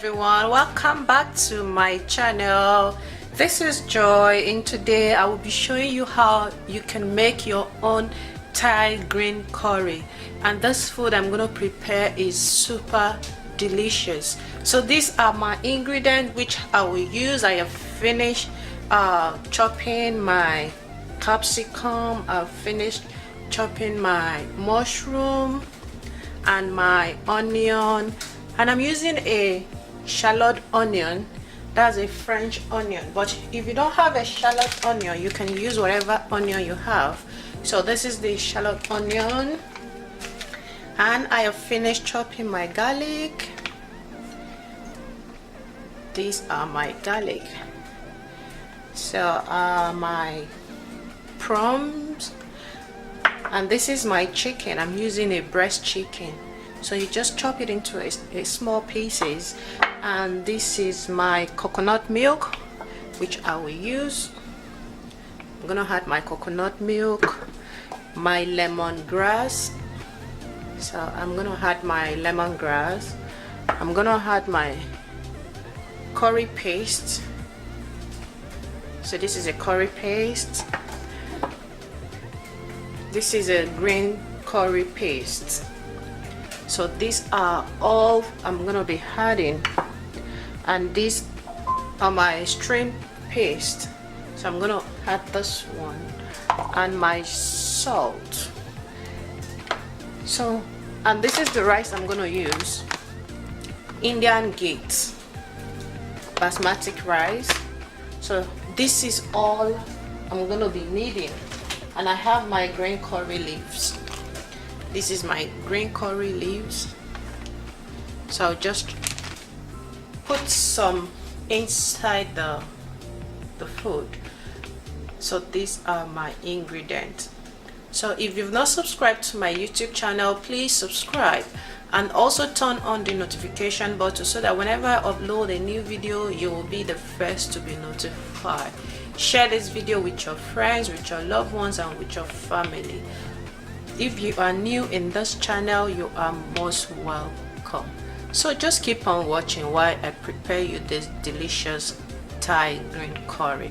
everyone, welcome back to my channel. This is Joy, and today I will be showing you how you can make your own Thai green curry. And this food I'm going to prepare is super delicious. So these are my ingredients which I will use. I have finished chopping my capsicum, I've finished chopping my mushroom and my onion, and I'm using a shallot onion. That's a French onion, but if you don't have a shallot onion, you can use whatever onion you have. So this is the shallot onion, and I have finished chopping my garlic. These are my garlic. So my prawns, and this is my chicken. I'm using a breast chicken. So you just chop it into a small pieces. And this is my coconut milk, which I will use. I'm gonna add my coconut milk, my lemongrass. So I'm gonna add my lemongrass. I'm gonna add my curry paste. So this is a curry paste. This is a green curry paste. So these are all I'm gonna be adding, and these are my shrimp paste. So I'm gonna add this one and my salt. So, and this is the rice I'm gonna use, Indian Gate basmati rice. So this is all I'm gonna be needing. And I have my green curry leaves. This is my green curry leaves. So I'll just put some inside the food. So these are my ingredients. So if you've not subscribed to my YouTube channel, please subscribe, and also turn on the notification button so that whenever I upload a new video, you will be the first to be notified. Share this video with your friends, with your loved ones, and with your family. If you are new in this channel, you are most welcome. So just keep on watching while I prepare you this delicious Thai green curry.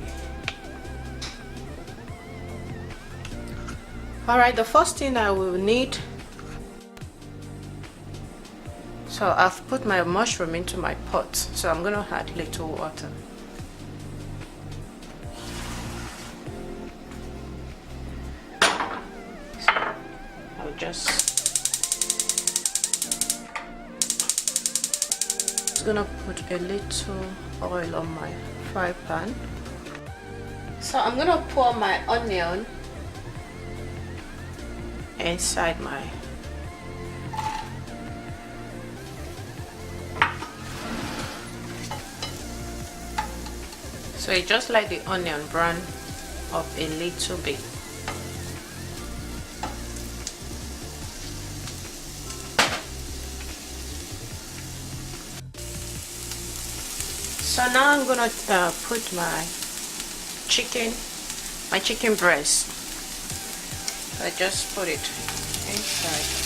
Alright, the first thing I will need, so I've put my mushroom into my pot, so I'm gonna add little water. Just gonna put a little oil on my fry pan. So I'm gonna pour my onion inside my so you just let the onion brown up a little bit. So now I'm gonna put my chicken breast. I just put it inside.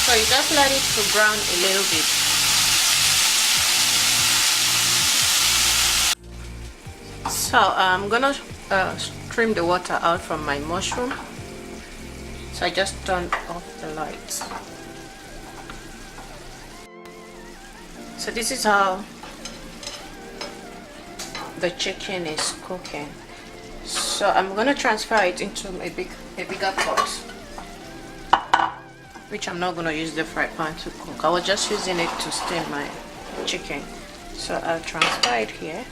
So you just let it to brown a little bit. So I'm gonna stream the water out from my mushroom. So I just turned off the lights. So this is how the chicken is cooking. So I'm gonna transfer it into a bigger pot, which I'm not going to use the fry pan to cook. I was just using it to steam my chicken. So I'll transfer it here.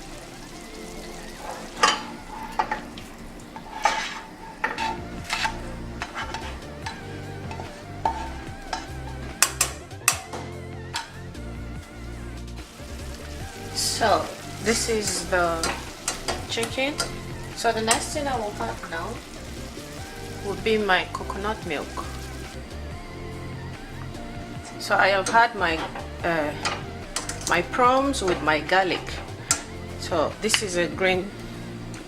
So this is the chicken. So the next thing I will have now would be my coconut milk. So I have had my my prawns with my garlic. So this is a green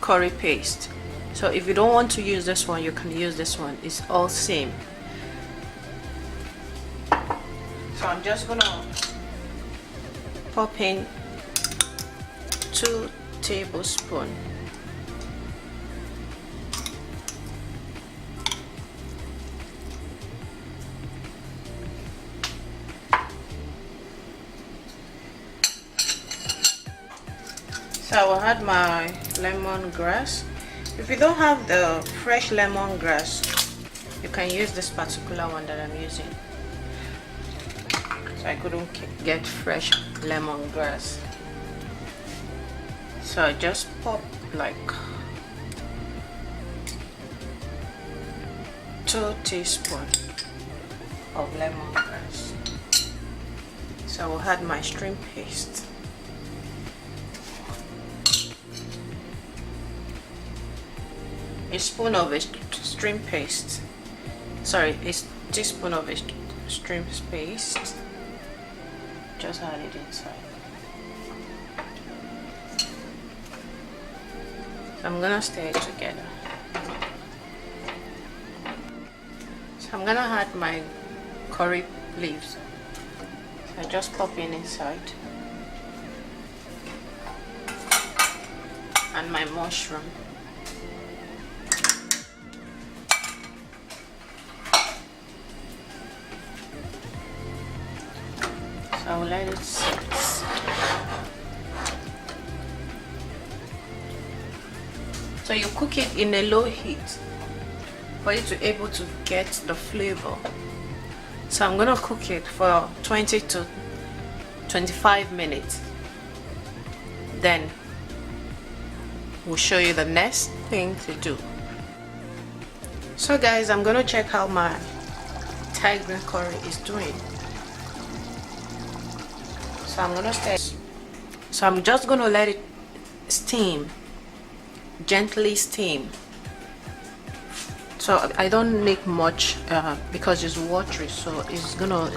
curry paste. So if you don't want to use this one, you can use this one. It's all same. So I'm just gonna pop in 2 tablespoons. So I will add my lemongrass. If you don't have the fresh lemongrass, you can use this particular one that I'm using. So I couldn't get fresh lemongrass. So I just pop like 2 teaspoons of lemongrass. So I will add my shrimp paste. A spoon of shrimp paste. Sorry, a teaspoon of shrimp paste. Just add it inside. So I'm gonna stir it together. So I'm gonna add my curry leaves. So I just pop in inside. And my mushroom. So I'll let it sit. So you cook it in a low heat for you to be able to get the flavor. So I'm gonna cook it for 20 to 25 minutes. Then we'll show you the next thing to do. So guys, I'm gonna check how my Thai green curry is doing. So I'm gonna stir. So I'm just gonna let it steam, gently steam. So I don't need much because it's watery, so it's gonna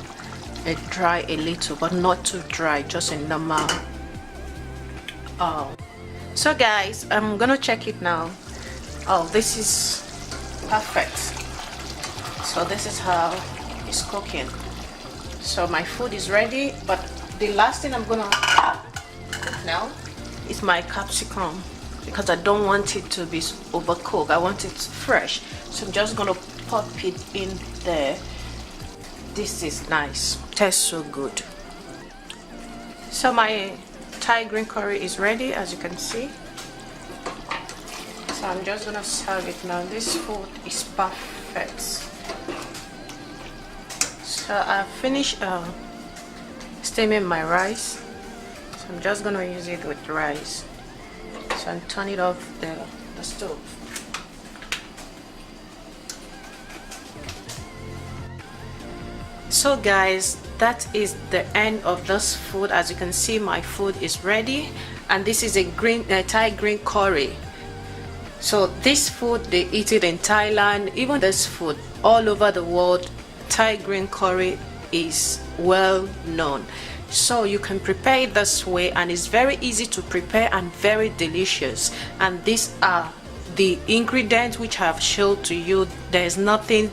dry a little, but not too dry, just a normal. So guys, I'm gonna check it now. Oh, this is perfect. So this is how it's cooking. So my food is ready, but the last thing I'm gonna cook now is my capsicum, because I don't want it to be overcooked. I want it fresh. So I'm just gonna pop it in there. This is nice, tastes so good. So my Thai green curry is ready, as you can see. So I'm just gonna serve it now. This food is perfect. So I finished steaming my rice. So I'm just gonna use it with rice. So I'm turn it off the stove. So guys, that is the end of this food. As you can see, my food is ready, and this is a Thai green curry. So this food, they eat it in Thailand, even this food all over the world. Thai green curry is well known. So you can prepare it this way, and it's very easy to prepare and very delicious. And these are the ingredients which I have shown to you. There's nothing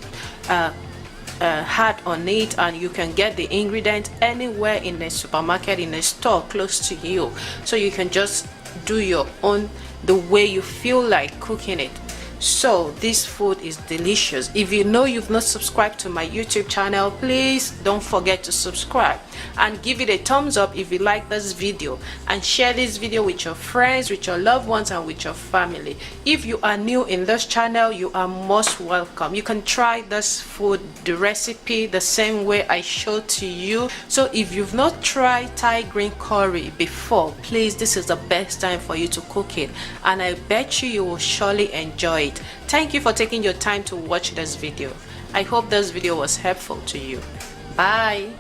hard on it, and you can get the ingredients anywhere in a supermarket, in a store close to you. So you can just do your own the way you feel like cooking it. So this food is delicious. If you know you've not subscribed to my YouTube channel, please don't forget to subscribe and give it a thumbs up if you like this video, and share this video with your friends, with your loved ones, and with your family. If you are new in this channel, you are most welcome. You can try this food, the recipe, the same way I showed to you. So if you've not tried Thai green curry before, please, this is the best time for you to cook it, and I bet you will surely enjoy it. Thank you for taking your time to watch this video. I hope this video was helpful to you. Bye.